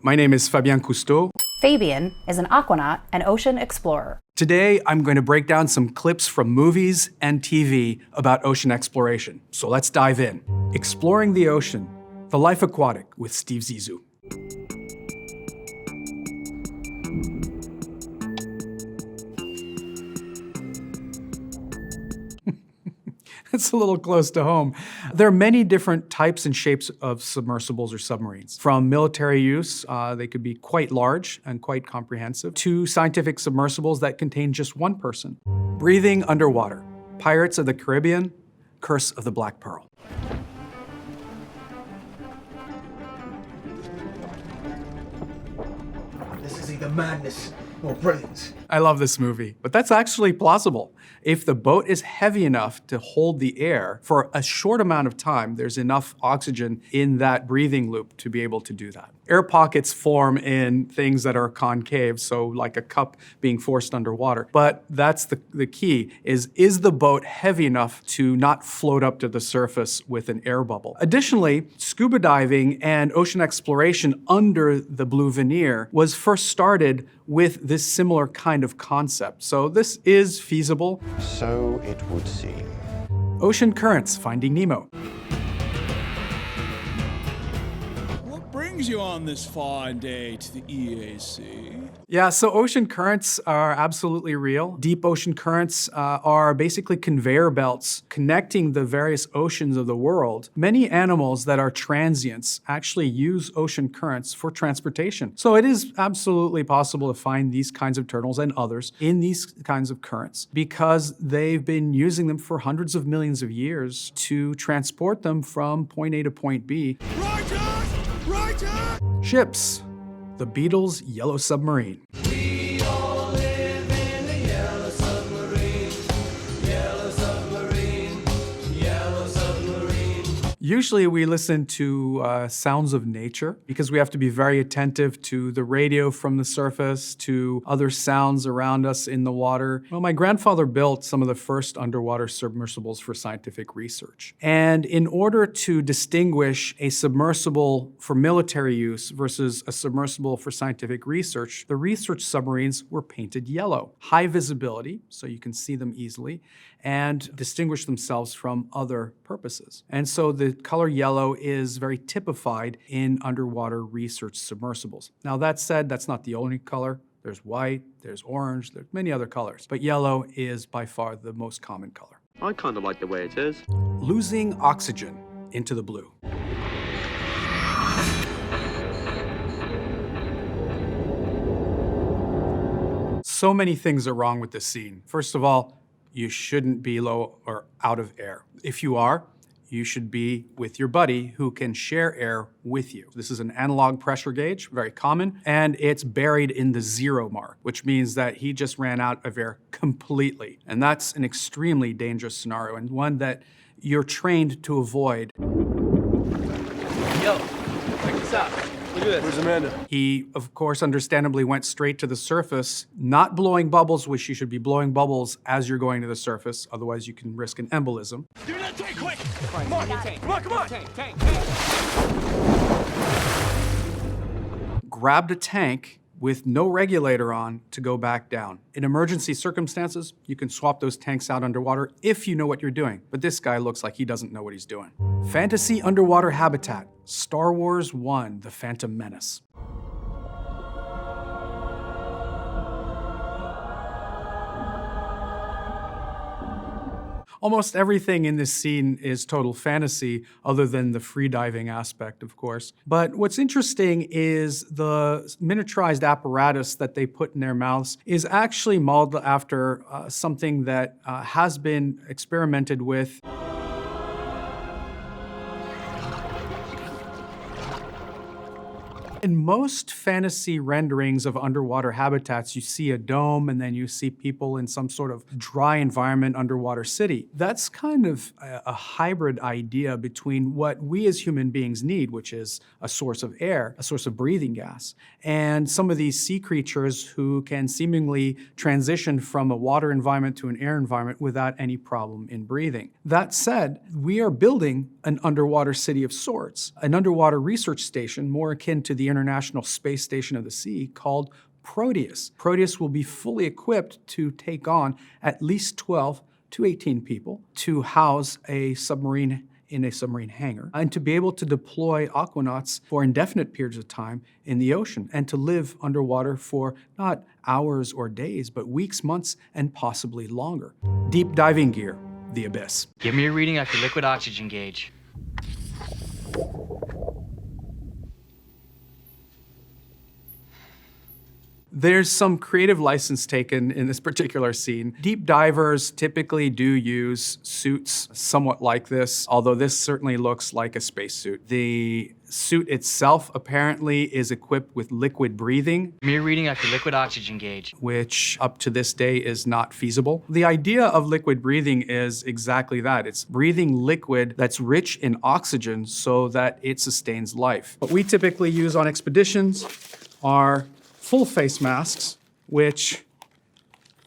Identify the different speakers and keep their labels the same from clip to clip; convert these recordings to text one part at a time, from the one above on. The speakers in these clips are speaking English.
Speaker 1: My name is Fabien Cousteau.
Speaker 2: Fabien is an aquanaut and ocean explorer.
Speaker 1: Today, I'm going to break down some clips from movies and TV about ocean exploration. So let's dive in. Exploring the Ocean, The Life Aquatic with Steve Zissou. It's a little close to home. There are many different types and shapes of submersibles or submarines. From military use, they could be quite large and quite comprehensive, to scientific submersibles that contain just one person. Breathing underwater, Pirates of the Caribbean, Curse of the Black Pearl.
Speaker 3: This is either madness or brilliance.
Speaker 1: I love this movie, but that's actually plausible. If the boat is heavy enough to hold the air for a short amount of time, there's enough oxygen in that breathing loop to be able to do that. Air pockets form in things that are concave, so like a cup being forced underwater. But that's the key, is the boat heavy enough to not float up to the surface with an air bubble? Additionally, scuba diving and ocean exploration under the blue veneer was first started with this similar kind of concept. So this is feasible.
Speaker 4: So it would seem.
Speaker 1: Ocean currents, Finding Nemo.
Speaker 5: What brings you on this fine day to the EAC?
Speaker 1: Yeah, so ocean currents are absolutely real. Deep ocean currents are basically conveyor belts connecting the various oceans of the world. Many animals that are transients actually use ocean currents for transportation. So it is absolutely possible to find these kinds of turtles and others in these kinds of currents because they've been using them for hundreds of millions of years to transport them from point A to point B. Ships. The Beatles' Yellow Submarine.
Speaker 6: We all live in a yellow submarine, yellow submarine, yellow submarine.
Speaker 1: Usually we listen to sounds of nature because we have to be very attentive to the radio from the surface, to other sounds around us in the water. Well, my grandfather built some of the first underwater submersibles for scientific research. And in order to distinguish a submersible for military use versus a submersible for scientific research, the research submarines were painted yellow. High visibility, so you can see them easily, and distinguish themselves from other purposes. And so the color yellow is very typified in underwater research submersibles. Now that said, that's not the only color. There's white, there's orange, there's many other colors, but yellow is by far the most common color.
Speaker 7: I kind of like the way it is.
Speaker 1: Losing oxygen into the blue. So many things are wrong with this scene. First of all, you shouldn't be low or out of air. If you are, you should be with your buddy who can share air with you. This is an analog pressure gauge, very common, and it's buried in the 0 mark, which means that he just ran out of air completely. And that's an extremely dangerous scenario and one that you're trained to avoid.
Speaker 7: Yo, check this out. Look at this.
Speaker 3: Where's Amanda?
Speaker 1: He, of course, understandably went straight to the surface, not blowing bubbles, which you should be blowing bubbles as you're going to the surface, otherwise you can risk an embolism.
Speaker 5: Give me that tank, quick! Come on, come on!
Speaker 7: Tank.
Speaker 1: Grabbed a tank with no regulator on to go back down. In emergency circumstances, you can swap those tanks out underwater if you know what you're doing, but this guy looks like he doesn't know what he's doing. Fantasy underwater habitat, Star Wars 1, The Phantom Menace. Almost everything in this scene is total fantasy, other than the freediving aspect, of course. But what's interesting is the miniaturized apparatus that they put in their mouths is actually modeled after something that has been experimented with. In most fantasy renderings of underwater habitats, you see a dome and then you see people in some sort of dry environment underwater city. That's kind of a hybrid idea between what we as human beings need, which is a source of air, a source of breathing gas, and some of these sea creatures who can seemingly transition from a water environment to an air environment without any problem in breathing. That said, we are building an underwater city of sorts, an underwater research station more akin to the International Space Station of the Sea called Proteus. Proteus will be fully equipped to take on at least 12 to 18 people to house a submarine in a submarine hangar, and to be able to deploy aquanauts for indefinite periods of time in the ocean and to live underwater for not hours or days, but weeks, months, and possibly longer. Deep diving gear, the abyss.
Speaker 8: Give me a reading off your liquid oxygen gauge.
Speaker 1: There's some creative license taken in this particular scene. Deep divers typically do use suits somewhat like this, although this certainly looks like a spacesuit. The suit itself apparently is equipped with liquid breathing.
Speaker 8: Give me a reading off your liquid oxygen gauge.
Speaker 1: Which up to this day is not feasible. The idea of liquid breathing is exactly that. It's breathing liquid that's rich in oxygen so that it sustains life. What we typically use on expeditions are full face masks, which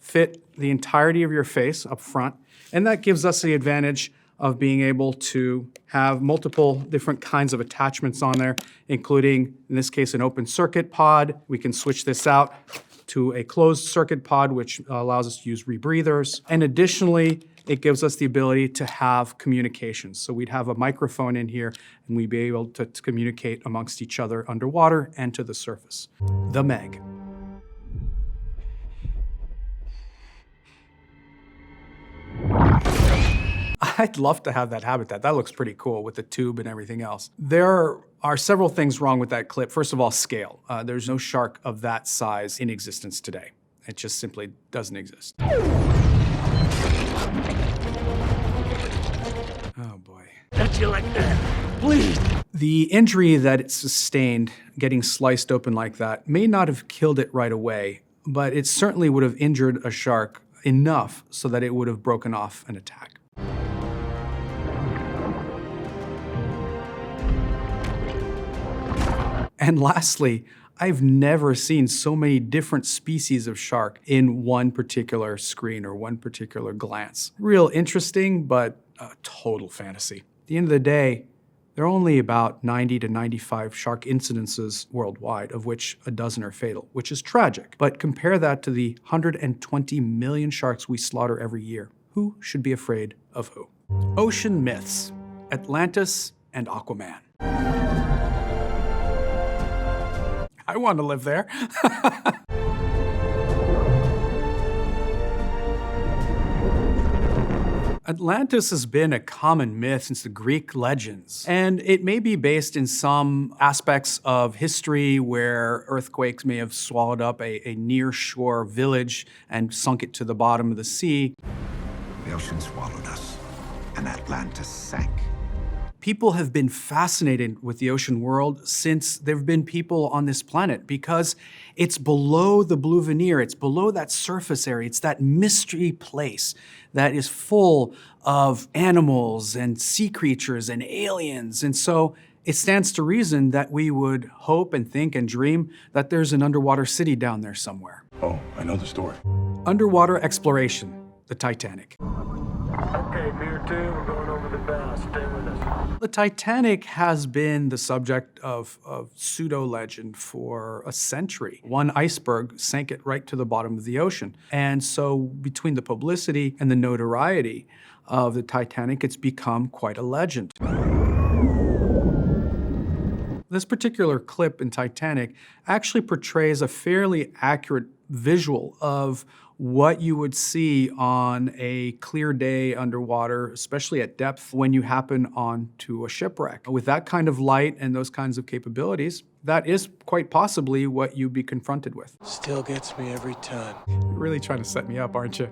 Speaker 1: fit the entirety of your face up front. And that gives us the advantage of being able to have multiple different kinds of attachments on there, including, in this case, an open circuit pod. We can switch this out to a closed circuit pod, which allows us to use rebreathers. And additionally, it gives us the ability to have communications. So we'd have a microphone in here, and we'd be able to communicate amongst each other underwater and to the surface. The Meg. I'd love to have that habitat. That looks pretty cool with the tube and everything else. There are several things wrong with that clip. First of all, scale. There's no shark of that size in existence today. It just simply doesn't exist. Oh boy.
Speaker 6: Touch you like that, please.
Speaker 1: The injury that it sustained getting sliced open like that may not have killed it right away, but it certainly would have injured a shark enough so that it would have broken off an attack. And lastly, I've never seen so many different species of shark in one particular screen or one particular glance. Real interesting, but a total fantasy. At the end of the day, there are only about 90 to 95 shark incidences worldwide, of which a dozen are fatal, which is tragic. But compare that to the 120 million sharks we slaughter every year. Who should be afraid of who? Ocean myths, Atlantis and Aquaman. I want to live there. Atlantis has been a common myth since the Greek legends, and it may be based in some aspects of history where earthquakes may have swallowed up a near-shore village and sunk it to the bottom of the sea.
Speaker 9: The ocean swallowed us, and Atlantis sank.
Speaker 1: People have been fascinated with the ocean world since there have been people on this planet because it's below the blue veneer, it's below that surface area, it's that mystery place that is full of animals and sea creatures and aliens. And so it stands to reason that we would hope and think and dream that there's an underwater city down there somewhere.
Speaker 10: Oh, I know the story.
Speaker 1: Underwater exploration, the Titanic.
Speaker 6: Okay, beer 2, we're going over the bow. Stay with us.
Speaker 1: The Titanic has been the subject of pseudo-legend for a century. One iceberg sank it right to the bottom of the ocean. And so between the publicity and the notoriety of the Titanic, it's become quite a legend. This particular clip in Titanic actually portrays a fairly accurate visual of what you would see on a clear day underwater, especially at depth, when you happen onto a shipwreck. With that kind of light and those kinds of capabilities, that is quite possibly what you'd be confronted with.
Speaker 5: Still gets me every time.
Speaker 1: You're really trying to set me up, aren't you?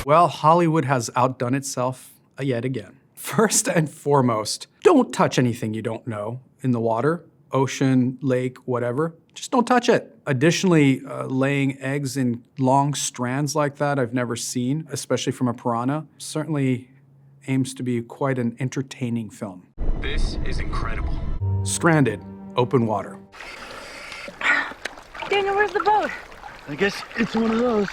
Speaker 1: Well, Hollywood has outdone itself yet again. First and foremost, don't touch anything you don't know in the water, ocean, lake, whatever. Just don't touch it. Additionally, laying eggs in long strands like that I've never seen, especially from a piranha, certainly aims to be quite an entertaining film.
Speaker 11: This is incredible.
Speaker 1: Stranded, open water.
Speaker 10: Daniel, where's the boat?
Speaker 3: I guess it's one of those.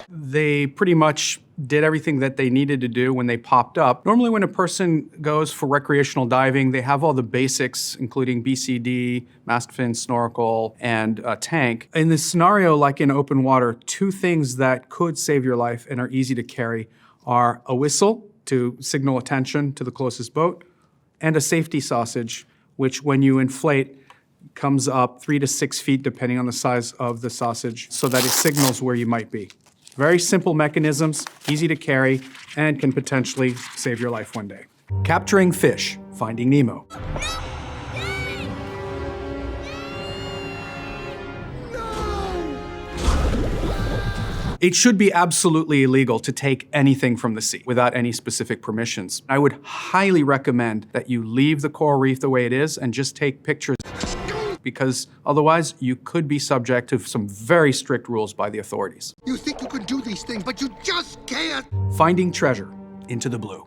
Speaker 1: They pretty much did everything that they needed to do when they popped up. Normally when a person goes for recreational diving, they have all the basics, including BCD, mast fin, snorkel, and a tank. In this scenario, like in open water, two things that could save your life and are easy to carry are a whistle to signal attention to the closest boat, and a safety sausage, which when you inflate, comes up 3 to 6 feet, depending on the size of the sausage, so that it signals where you might be. Very simple mechanisms, easy to carry, and can potentially save your life one day. Capturing fish, Finding Nemo. It should be absolutely illegal to take anything from the sea without any specific permissions. I would highly recommend that you leave the coral reef the way it is and just take pictures, because otherwise you could be subject to some very strict rules by the authorities.
Speaker 9: You think you can do these things, but you just can't.
Speaker 1: Finding treasure, Into the Blue.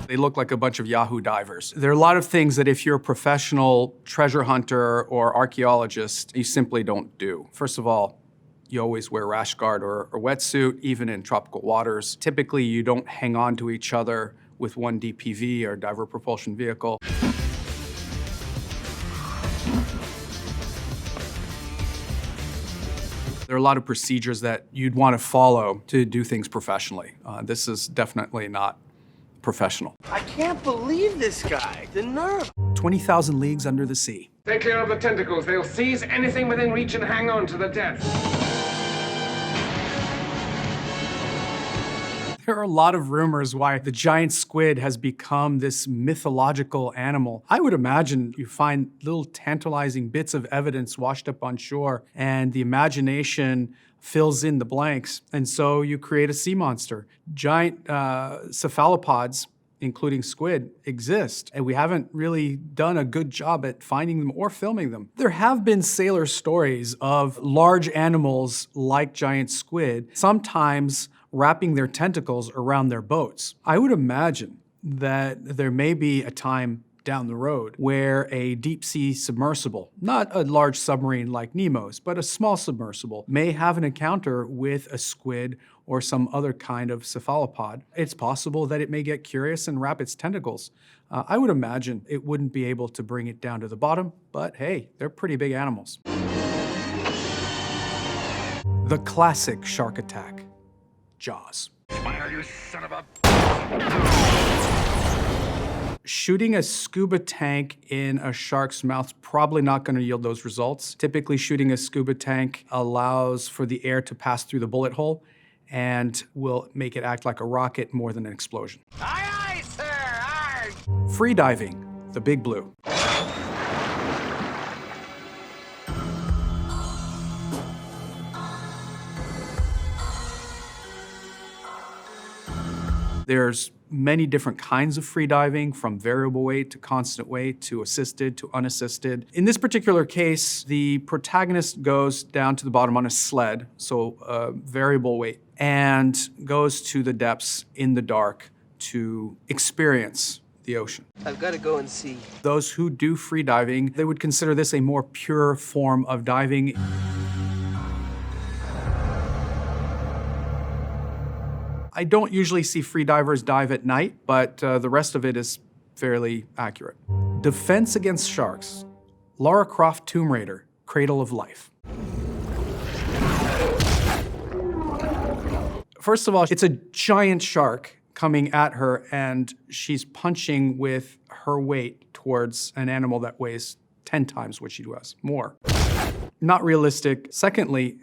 Speaker 1: They look like a bunch of Yahoo divers. There are a lot of things that if you're a professional treasure hunter or archaeologist, you simply don't do. First of all, you always wear rash guard or a wetsuit, even in tropical waters. Typically, you don't hang on to each other with one DPV or diver propulsion vehicle. There are a lot of procedures that you'd want to follow to do things professionally. This is definitely not professional.
Speaker 3: I can't believe this guy. The nerve.
Speaker 1: 20,000 leagues under the sea.
Speaker 6: Stay clear of the tentacles. They'll seize anything within reach and hang on to the depth.
Speaker 1: There are a lot of rumors why the giant squid has become this mythological animal. I would imagine you find little tantalizing bits of evidence washed up on shore, and the imagination fills in the blanks, and so you create a sea monster. Giant cephalopods, including squid, exist, and we haven't really done a good job at finding them or filming them. There have been sailor stories of large animals like giant squid, sometimes wrapping their tentacles around their boats. I would imagine that there may be a time down the road where a deep sea submersible, not a large submarine like Nemo's, but a small submersible, may have an encounter with a squid or some other kind of cephalopod. It's possible that it may get curious and wrap its tentacles. I would imagine it wouldn't be able to bring it down to the bottom, but hey, they're pretty big animals. The classic shark attack, Jaws.
Speaker 9: Smile, you son of a...
Speaker 1: Shooting a scuba tank in a shark's mouth's probably not going to yield those results. Typically, shooting a scuba tank allows for the air to pass through the bullet hole and will make it act like a rocket more than an explosion.
Speaker 10: Aye, aye, sir, aye.
Speaker 1: Free diving, the Big Blue. There's many different kinds of free diving, from variable weight to constant weight to assisted to unassisted. In this particular case, the protagonist goes down to the bottom on a sled, so variable weight, and goes to the depths in the dark to experience the ocean.
Speaker 3: I've got to go and see.
Speaker 1: Those who do free diving, they would consider this a more pure form of diving. I don't usually see free divers dive at night, but the rest of it is fairly accurate. Defense against sharks. Lara Croft Tomb Raider, Cradle of Life. First of all, it's a giant shark coming at her, and she's punching with her weight towards an animal that weighs 10 times what she does, more. Not realistic. Secondly,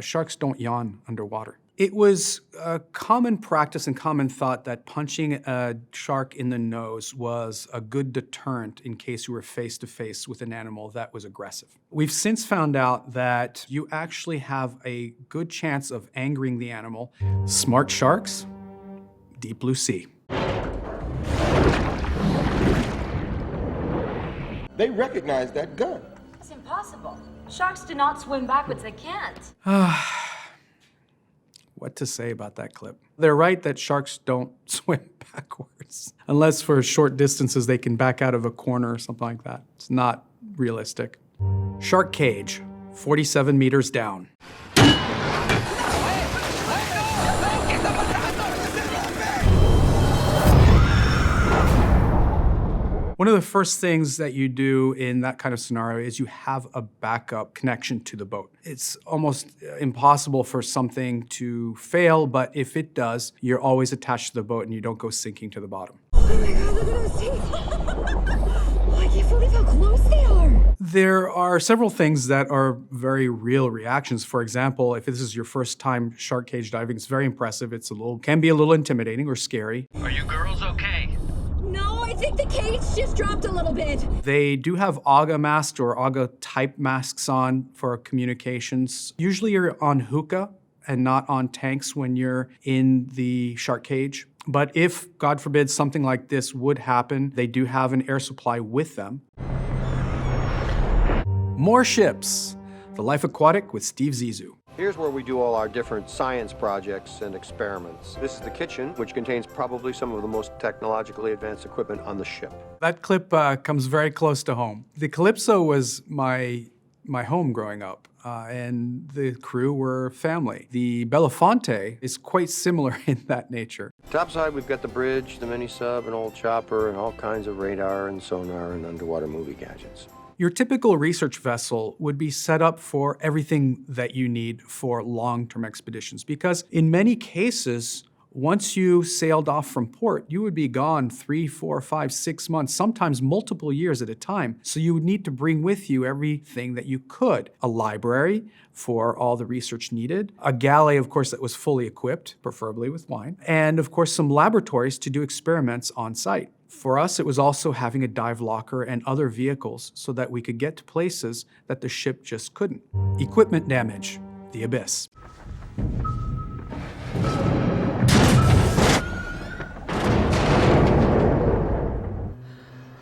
Speaker 1: sharks don't yawn underwater. It was a common practice and common thought that punching a shark in the nose was a good deterrent in case you were face to face with an animal that was aggressive. We've since found out that you actually have a good chance of angering the animal. Smart sharks, deep blue sea.
Speaker 11: They recognize that gun.
Speaker 10: It's impossible. Sharks do not swim backwards. They can't.
Speaker 1: What to say about that clip? They're right that sharks don't swim backwards. Unless for short distances they can back out of a corner or something like that. It's not realistic. Shark cage, 47 meters down. One of the first things that you do in that kind of scenario is you have a backup connection to the boat. It's almost impossible for something to fail, but if it does, you're always attached to the boat and you don't go sinking to the bottom.
Speaker 10: Oh my god, look at those teeth! Oh, I can't believe how close they are!
Speaker 1: There are several things that are very real reactions. For example, if this is your first time shark cage diving, it's very impressive. Can be a little intimidating or scary.
Speaker 8: Are you girls okay?
Speaker 10: No, I think the cage just dropped a little bit.
Speaker 1: They do have AGA masks or AGA type masks on for communications. Usually you're on hookah and not on tanks when you're in the shark cage. But if, God forbid, something like this would happen, they do have an air supply with them. More ships. The Life Aquatic with Steve Zissou.
Speaker 4: Here's where we do all our different science projects and experiments. This is the kitchen, which contains probably some of the most technologically advanced equipment on the ship.
Speaker 1: That clip comes very close to home. The Calypso was my home growing up, and the crew were family. The Belafonte is quite similar in that nature.
Speaker 4: Topside, we've got the bridge, the mini-sub, an old chopper, and all kinds of radar and sonar and underwater movie gadgets.
Speaker 1: Your typical research vessel would be set up for everything that you need for long-term expeditions, because in many cases, once you sailed off from port, you would be gone 3, 4, 5, 6 months, sometimes multiple years at a time. So you would need to bring with you everything that you could. A library for all the research needed, a galley, of course, that was fully equipped, preferably with wine, and of course some laboratories to do experiments on site. For us, it was also having a dive locker and other vehicles so that we could get to places that the ship just couldn't. Equipment damage, the abyss.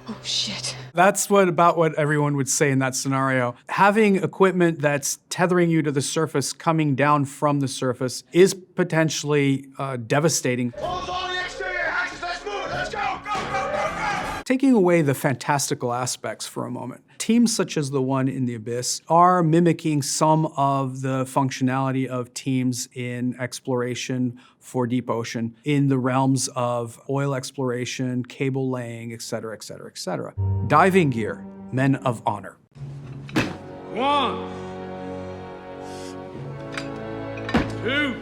Speaker 10: Oh shit.
Speaker 1: That's about what everyone would say in that scenario. Having equipment that's tethering you to the surface, coming down from the surface, is potentially devastating.
Speaker 11: Hold on the exterior hatches, let's move, let's go, go, go, go, go!
Speaker 1: Taking away the fantastical aspects for a moment, teams such as the one in the Abyss are mimicking some of the functionality of teams in exploration for deep ocean in the realms of oil exploration, cable laying, et cetera, et cetera, et cetera. Diving gear, men of honor.
Speaker 5: 1, 2,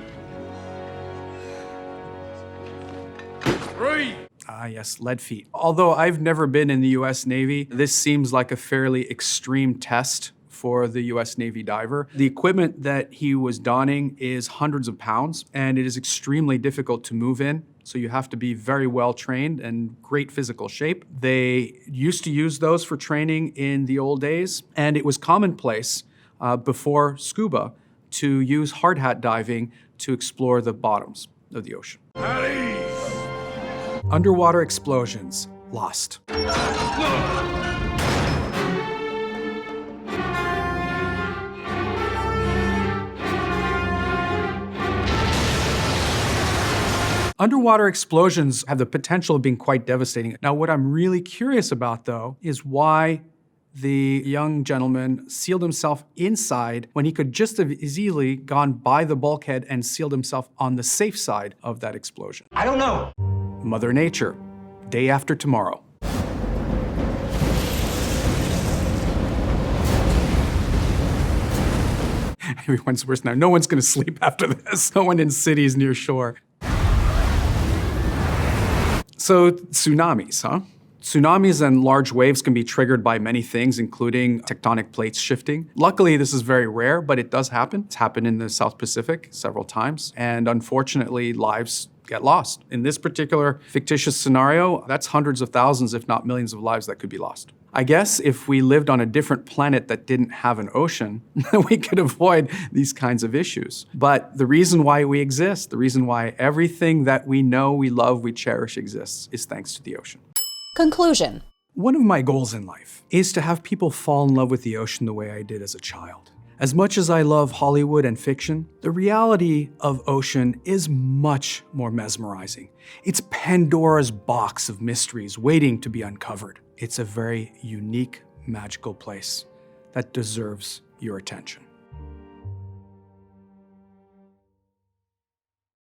Speaker 5: 3.
Speaker 1: Ah, yes, lead feet. Although I've never been in the US Navy, this seems like a fairly extreme test for the US Navy diver. The equipment that he was donning is hundreds of pounds, and it is extremely difficult to move in. So you have to be very well trained and great physical shape. They used to use those for training in the old days, and it was commonplace before scuba to use hard hat diving to explore the bottoms of the ocean. Underwater explosions, lost. Underwater explosions have the potential of being quite devastating. Now, what I'm really curious about, though, is why the young gentleman sealed himself inside when he could just have easily gone by the bulkhead and sealed himself on the safe side of that explosion.
Speaker 3: I don't know.
Speaker 1: Mother Nature, day after tomorrow. Everyone's worse now. No one's gonna sleep after this. No one in cities near shore. So tsunamis, huh? Tsunamis and large waves can be triggered by many things, including tectonic plates shifting. Luckily, this is very rare, but it does happen. It's happened in the South Pacific several times, and unfortunately, lives get lost. In this particular fictitious scenario, that's hundreds of thousands, if not millions of lives that could be lost. I guess if we lived on a different planet that didn't have an ocean, we could avoid these kinds of issues. But the reason why we exist, the reason why everything that we know, we love, we cherish exists, is thanks to the ocean.
Speaker 2: Conclusion.
Speaker 1: One of my goals in life is to have people fall in love with the ocean the way I did as a child. As much as I love Hollywood and fiction, the reality of ocean is much more mesmerizing. It's Pandora's box of mysteries waiting to be uncovered. It's a very unique, magical place that deserves your attention.